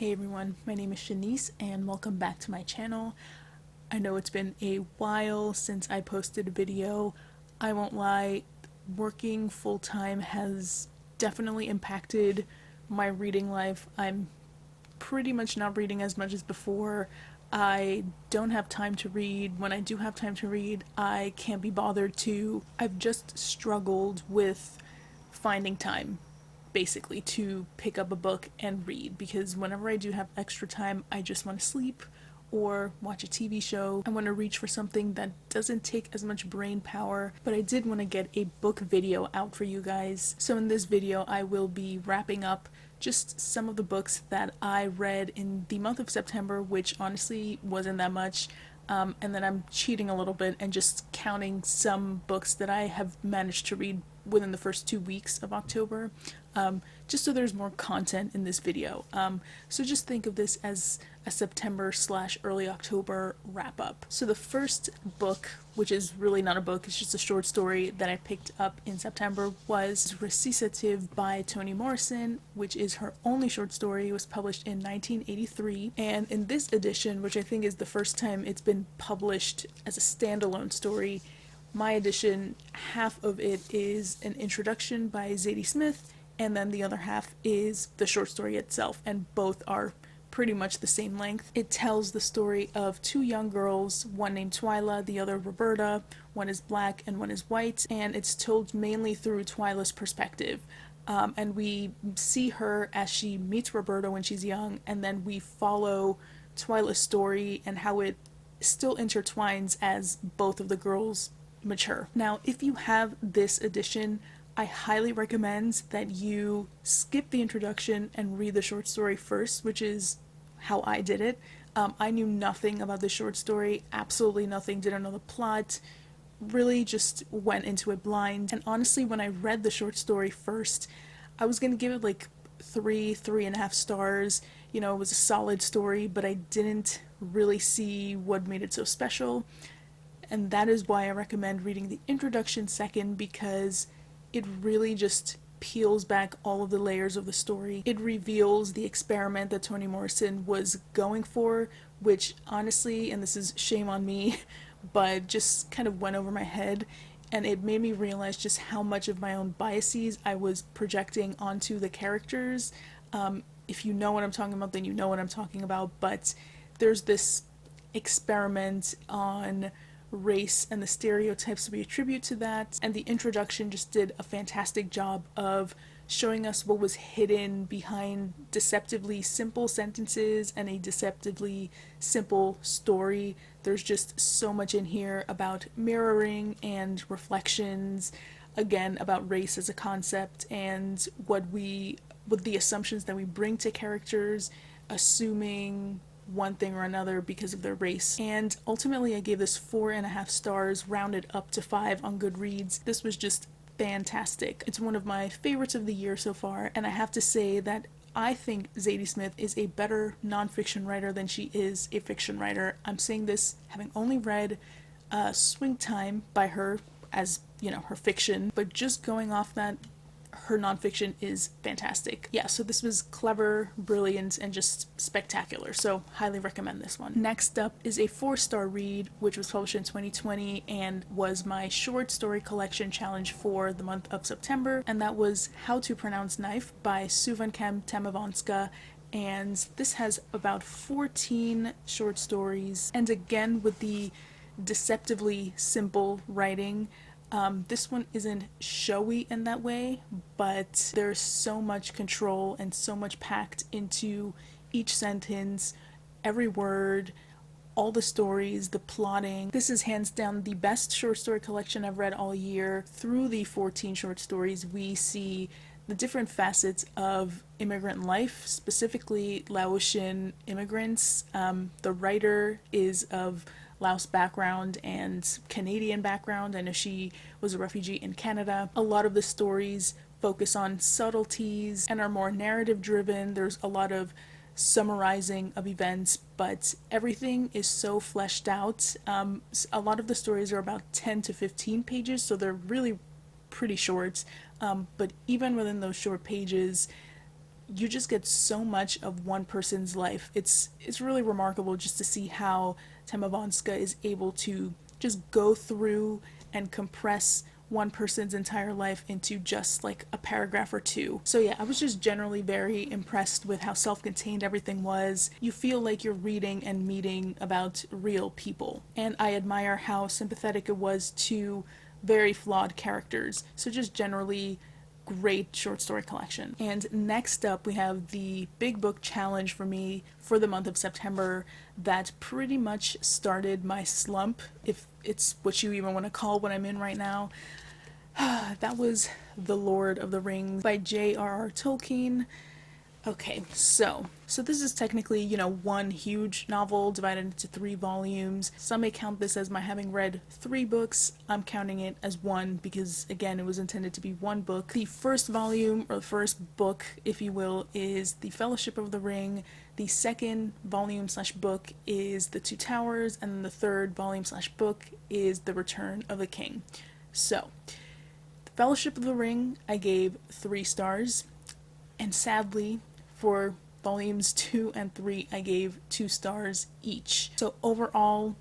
Hey everyone, my name is Shanice and welcome back to my channel. I know it's been a while since I posted a video. I won't lie, working full-time has definitely impacted my reading life. I'm pretty much not reading as much as before. I don't have time to read. When I do have time to read, I can't be bothered to. I've just struggled with finding time basically to pick up a book and read, because whenever I do have extra time, I just want to sleep or watch a TV show. I want to reach for something that doesn't take as much brain power, but I did want to get a book video out for you guys. So in this video, I will be wrapping up just some of the books that I read in the month of September, which honestly wasn't that much. And then I'm cheating a little bit and just counting some books that I have managed to read within the first 2 weeks of October, just so there's more content in this video. So just think of this as a September/early October wrap up. So the first book, which is really not a book, it's just a short story that I picked up in September, was Recitatif by Toni Morrison, which is her only short story. It was published in 1983, and in this edition, which I think is the first time it's been published as a standalone story, my edition, half of it is an introduction by Zadie Smith, and then the other half is the short story itself, and both are pretty much the same length. It tells the story of two young girls, one named Twyla, the other Roberta. One is black and one is white, and it's told mainly through Twyla's perspective. And we see her as she meets Roberta when she's young, and then we follow Twyla's story and how it still intertwines as both of the girls mature. Now, if you have this edition, I highly recommend that you skip the introduction and read the short story first, which is how I did it. I knew nothing about the short story, absolutely nothing, didn't know the plot, really just went into it blind. And honestly, when I read the short story first, I was gonna give it like 3.5 stars. You know, it was a solid story, but I didn't really see what made it so special. And that is why I recommend reading the introduction second, because it really just peels back all of the layers of the story. It reveals the experiment that Toni Morrison was going for, which honestly, and this is shame on me, but just kind of went over my head, and it made me realize just how much of my own biases I was projecting onto the characters. If you know what I'm talking about, then you know what I'm talking about, but there's this experiment on race and the stereotypes we attribute to that, and the introduction just did a fantastic job of showing us what was hidden behind deceptively simple sentences and a deceptively simple story. There's just so much in here about mirroring and reflections, again about race as a concept, and what the assumptions that we bring to characters, assuming one thing or another because of their race. And ultimately I gave this 4.5 stars, rounded up to 5 on Goodreads. This was just fantastic. It's one of my favorites of the year so far, and I have to say that I think Zadie Smith is a better nonfiction writer than she is a fiction writer. I'm saying this having only read Swing Time by her as, you know, her fiction, but just going off that, her nonfiction is fantastic. Yeah, so this was clever, brilliant, and just spectacular, so highly recommend this one. Next up is a 4-star read, which was published in 2020 and was my short story collection challenge for the month of September, and that was How to Pronounce Knife by Suvankam Tamavonska. And this has about 14 short stories, and again with the deceptively simple writing. This one isn't showy in that way, but there's so much control and so much packed into each sentence, every word, all the stories, the plotting. This is hands down the best short story collection I've read all year. Through the 14 short stories, we see the different facets of immigrant life, specifically Laotian immigrants. The writer is of Laos background and Canadian background. I know she was a refugee in Canada. A lot of the stories focus on subtleties and are more narrative driven. There's a lot of summarizing of events, but everything is so fleshed out. A lot of the stories are about 10 to 15 pages, so they're really pretty short, but even within those short pages, you just get so much of one person's life. It's really remarkable just to see how Temavonska is able to just go through and compress one person's entire life into just like a paragraph or two. So yeah, I was just generally very impressed with how self-contained everything was. You feel like you're reading and meeting about real people. And I admire how sympathetic it was to very flawed characters. So just generally great short story collection. And next up we have the big book challenge for me for the month of September that pretty much started my slump, if it's what you even want to call what I'm in right now. That was The Lord of the Rings by J.R.R. Tolkien. Okay, so this is technically, one huge novel divided into 3 volumes. Some may count this as my having read 3 books. I'm counting it as one because, again, it was intended to be one book. The first volume, or the first book, if you will, is The Fellowship of the Ring. The second volume slash book is The Two Towers, and then the third volume slash book is The Return of the King. So, The Fellowship of the Ring, I gave 3 stars, and sadly, for volumes 2 and 3, I gave 2 stars each. So overall,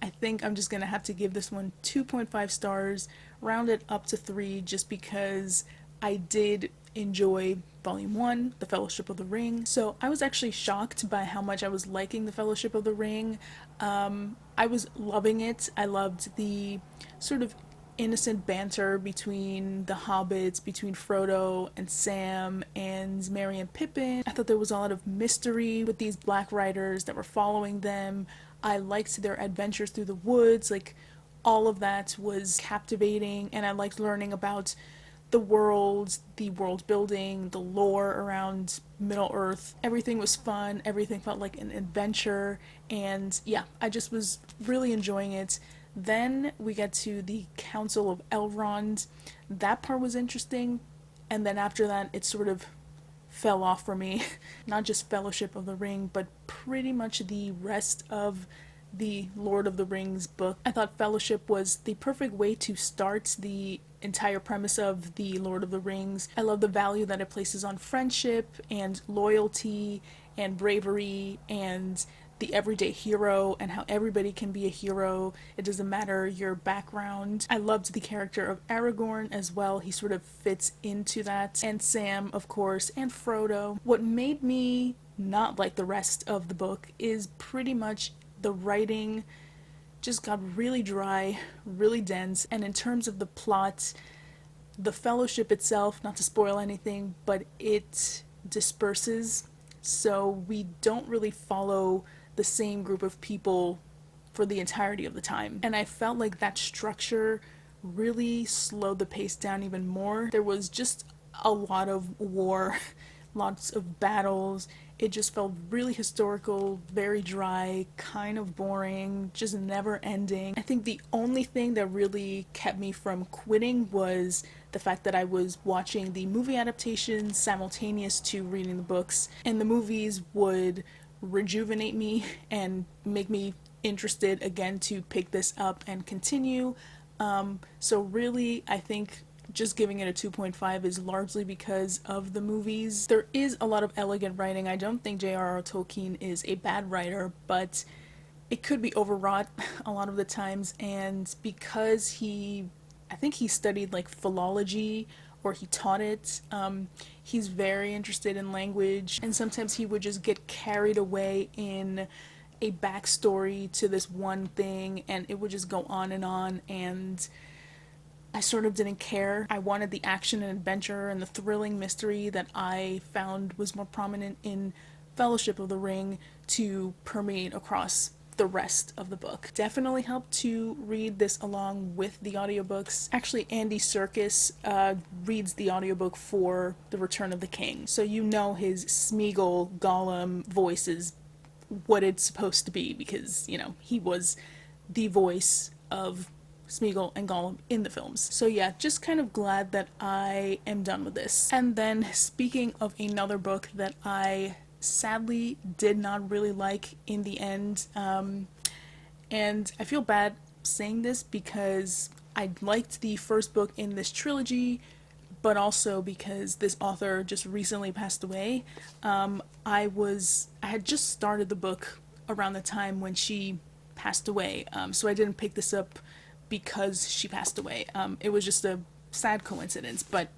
I think I'm just gonna have to give this one 2.5 stars, round it up to 3, just because I did enjoy volume 1, The Fellowship of the Ring. So I was actually shocked by how much I was liking The Fellowship of the Ring. I was loving it. I loved the sort of innocent banter between the hobbits, between Frodo and Sam and Merry and Pippin. I thought there was a lot of mystery with these black riders that were following them. I liked their adventures through the woods, like all of that was captivating, and I liked learning about the world building, the lore around Middle Earth. Everything was fun, everything felt like an adventure, and yeah, I just was really enjoying it. Then we get to the Council of Elrond. That part was interesting, and then after that it sort of fell off for me. Not just Fellowship of the Ring, but pretty much the rest of the Lord of the Rings book. I thought Fellowship was the perfect way to start the entire premise of the Lord of the Rings. I love the value that it places on friendship and loyalty and bravery and the everyday hero and how everybody can be a hero. It doesn't matter your background. I loved the character of Aragorn as well. He sort of fits into that. And Sam, of course, and Frodo. What made me not like the rest of the book is pretty much the writing just got really dry, really dense, and in terms of the plot, the Fellowship itself, not to spoil anything, but it disperses, so we don't really follow the same group of people for the entirety of the time. And I felt like that structure really slowed the pace down even more. There was just a lot of war, lots of battles. It just felt really historical, very dry, kind of boring, just never ending. I think the only thing that really kept me from quitting was the fact that I was watching the movie adaptations simultaneous to reading the books, and the movies would rejuvenate me and make me interested again to pick this up and continue. So really, I think just giving it a 2.5 is largely because of the movies. There is a lot of elegant writing. I don't think J.R.R. Tolkien is a bad writer, but it could be overwrought a lot of the times, and because I think he studied like philology, or he taught it. He's very interested in language, and sometimes he would just get carried away in a backstory to this one thing, and it would just go on, and I sort of didn't care. I wanted the action and adventure and the thrilling mystery that I found was more prominent in Fellowship of the Ring to permeate across the rest of the book. Definitely helped to read this along with the audiobooks. Actually, Andy Serkis reads the audiobook for The Return of the King, so you know his Smeagol Gollum voice is what it's supposed to be, because, he was the voice of Smeagol and Gollum in the films. So yeah, just kind of glad that I am done with this. And then, speaking of another book that I sadly did not really like in the end, and I feel bad saying this because I liked the first book in this trilogy, but also because this author just recently passed away. I had just started the book around the time when she passed away, so I didn't pick this up because she passed away. It was just a sad coincidence, but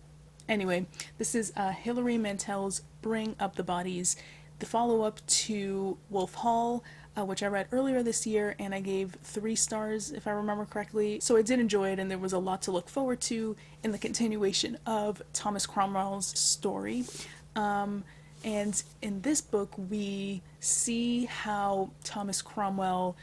anyway, this is Hilary Mantel's Bring Up the Bodies, the follow-up to Wolf Hall, which I read earlier this year, and I gave 3 stars if I remember correctly. So I did enjoy it, and there was a lot to look forward to in the continuation of Thomas Cromwell's story. And in this book, we see how Thomas Cromwell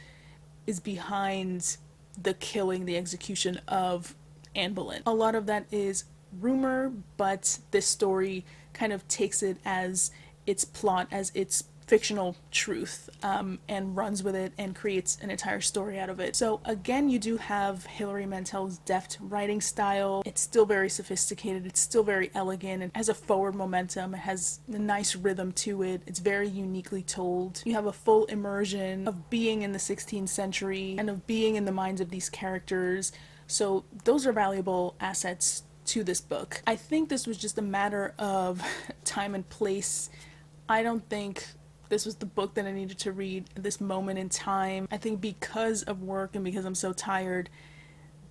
is behind the killing, the execution of Anne Boleyn. A lot of that is rumor, but this story kind of takes it as its plot, as its fictional truth, and runs with it and creates an entire story out of it. So again, you do have Hilary Mantel's deft writing style. It's still very sophisticated, it's still very elegant, it has a forward momentum, it has a nice rhythm to it, it's very uniquely told. You have a full immersion of being in the 16th century and of being in the minds of these characters. So those are valuable assets to this book. I think this was just a matter of time and place. I don't think this was the book that I needed to read at this moment in time. I think because of work and because I'm so tired,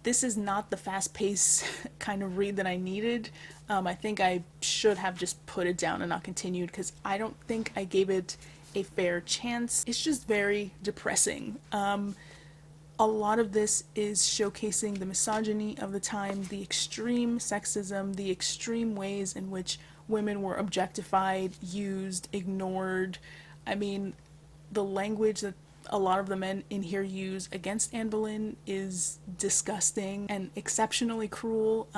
this is not the fast-paced kind of read that I needed. I think I should have just put it down and not continued, because I don't think I gave it a fair chance. It's just very depressing. A lot of this is showcasing the misogyny of the time, the extreme sexism, the extreme ways in which women were objectified, used, ignored. I mean, the language that a lot of the men in here use against Anne Boleyn is disgusting and exceptionally cruel.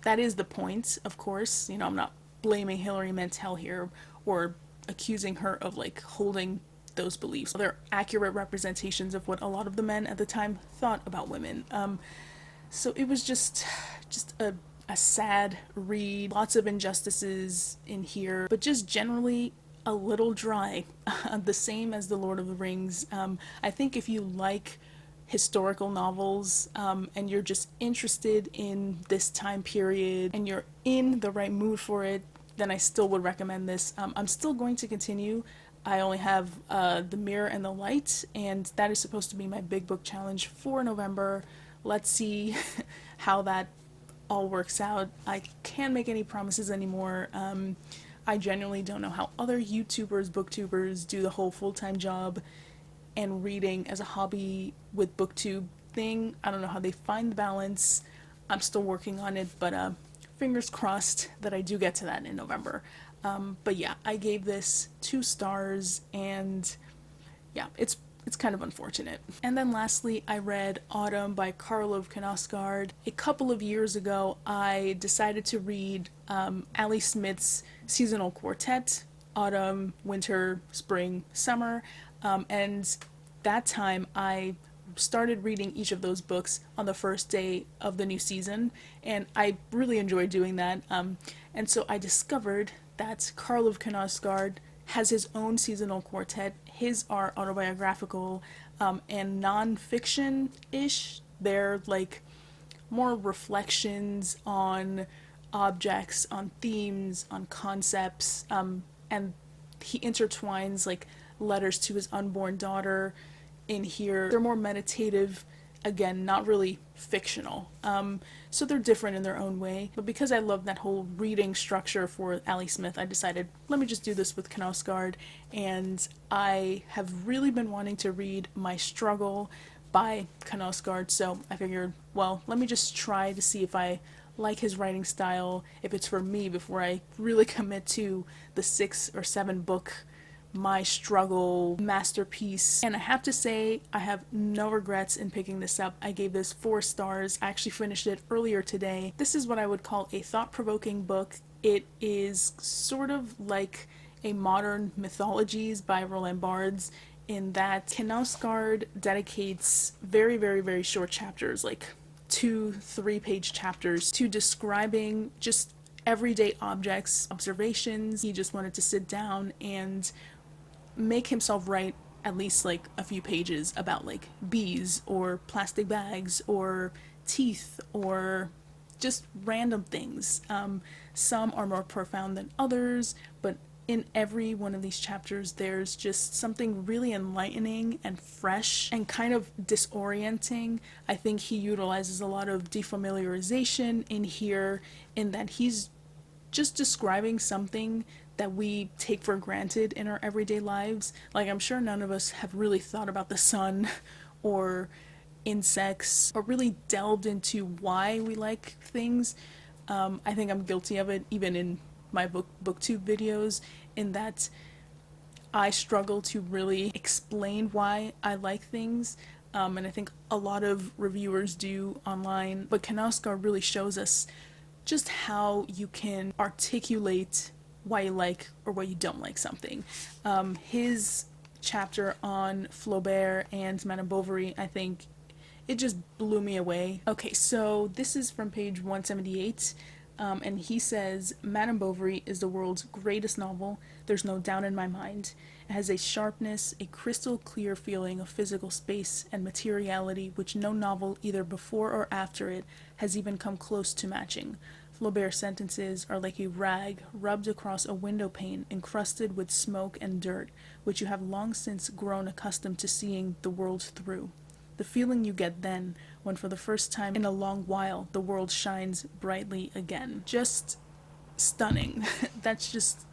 That is the point, of course. You know, I'm not blaming Hilary Mantel here or accusing her of like holding those beliefs. They're accurate representations of what a lot of the men at the time thought about women. So it was just a sad read. Lots of injustices in here, but just generally a little dry. The same as The Lord of the Rings. I think if you like historical novels, and you're just interested in this time period and you're in the right mood for it, then I still would recommend this. I'm still going to continue. I only have The Mirror and the Light, and that is supposed to be my big book challenge for November. Let's see how that all works out. I can't make any promises anymore. I genuinely don't know how other YouTubers, booktubers do the whole full-time job and reading as a hobby with booktube thing. I don't know how they find the balance. I'm still working on it, but fingers crossed that I do get to that in November. But yeah, I gave this 2 stars, and yeah, it's kind of unfortunate. And then lastly, I read Autumn by Karlov Knausgaard. A couple of years ago, I decided to read Ali Smith's seasonal quartet, autumn, winter, spring, summer, and that time I started reading each of those books on the first day of the new season, and I really enjoyed doing that. And so I discovered that Karlov Knausgaard has his own seasonal quartet. His are autobiographical and non-fiction-ish. They're like more reflections on objects, on themes, on concepts, and he intertwines like letters to his unborn daughter in here. They're more meditative, again, not really fictional. So they're different in their own way. But because I love that whole reading structure for Ali Smith, I decided, let me just do this with Knausgaard. And I have really been wanting to read My Struggle by Knausgaard, so I figured, well, let me just try to see if I like his writing style, if it's for me, before I really commit to the 6 or 7 book My Struggle masterpiece. And I have to say, I have no regrets in picking this up. I gave this 4 stars. I actually finished it earlier today. This is what I would call a thought-provoking book. It is sort of like a modern mythologies by Roland Barthes, in that Knausgaard dedicates very, very, very short chapters, like 2-3 page chapters, to describing just everyday objects, observations. He just wanted to sit down and make himself write at least like a few pages about like bees or plastic bags or teeth or just random things. Some are more profound than others, but in every one of these chapters there's just something really enlightening and fresh and kind of disorienting. I think he utilizes a lot of defamiliarization in here, in that he's just describing something that we take for granted in our everyday lives. Like, I'm sure none of us have really thought about the sun or insects or really delved into why we like things. I think I'm guilty of it even in my booktube videos, in that I struggle to really explain why I like things. And I think a lot of reviewers do online, but Kanoska really shows us just how you can articulate why you like or why you don't like something. His chapter on Flaubert and Madame Bovary, I think it just blew me away. Okay, so this is from page 178, and he says, Madame Bovary is the world's greatest novel, there's no doubt in my mind. It has a sharpness, a crystal clear feeling of physical space and materiality which no novel either before or after it has even come close to matching. Flaubert's sentences are like a rag rubbed across a window pane encrusted with smoke and dirt, which you have long since grown accustomed to seeing the world through. The feeling you get then, when for the first time in a long while the world shines brightly again. Just stunning. That's just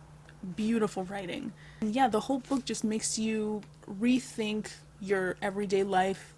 beautiful writing. And yeah, the whole book just makes you rethink your everyday life,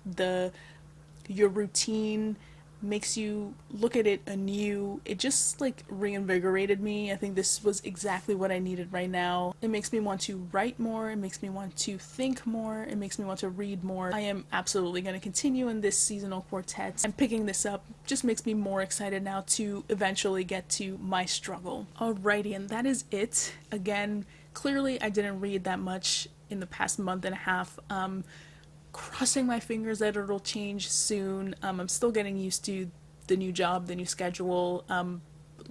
your routine, makes you look at it anew. It just like reinvigorated me. I think this was exactly what I needed right now. It makes me want to write more, it makes me want to think more, it makes me want to read more. I am absolutely going to continue in this seasonal quartet, and picking this up just makes me more excited now to eventually get to My Struggle. Alrighty, and that is it. Again, clearly I didn't read that much in the past month and a half. Crossing my fingers that it'll change soon. I'm still getting used to the new job, the new schedule,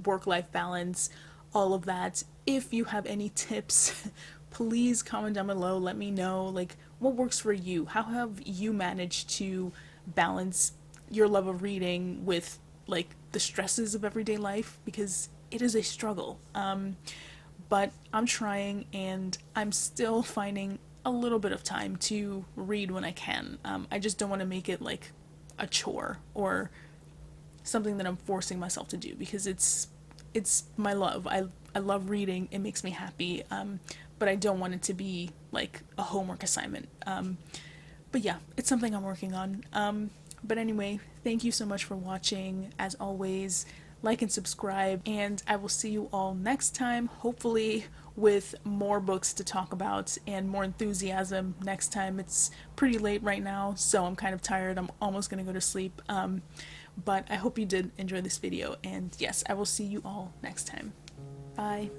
work-life balance, all of that. If you have any tips, please comment down below. Let me know, like, what works for you. How have you managed to balance your love of reading with, like, the stresses of everyday life? Because it is a struggle. But I'm trying, and I'm still finding a little bit of time to read when I can. I just don't want to make it like a chore or something that I'm forcing myself to do, because it's my love. I love reading. It makes me happy. But I don't want it to be like a homework assignment. But yeah, it's something I'm working on. But anyway, thank you so much for watching. As always, like and subscribe, and I will see you all next time, hopefully with more books to talk about and more enthusiasm next time. It's pretty late right now, so I'm kind of tired. I'm almost gonna go to sleep. But I hope you did enjoy this video, and yes, I will see you all next time. Bye.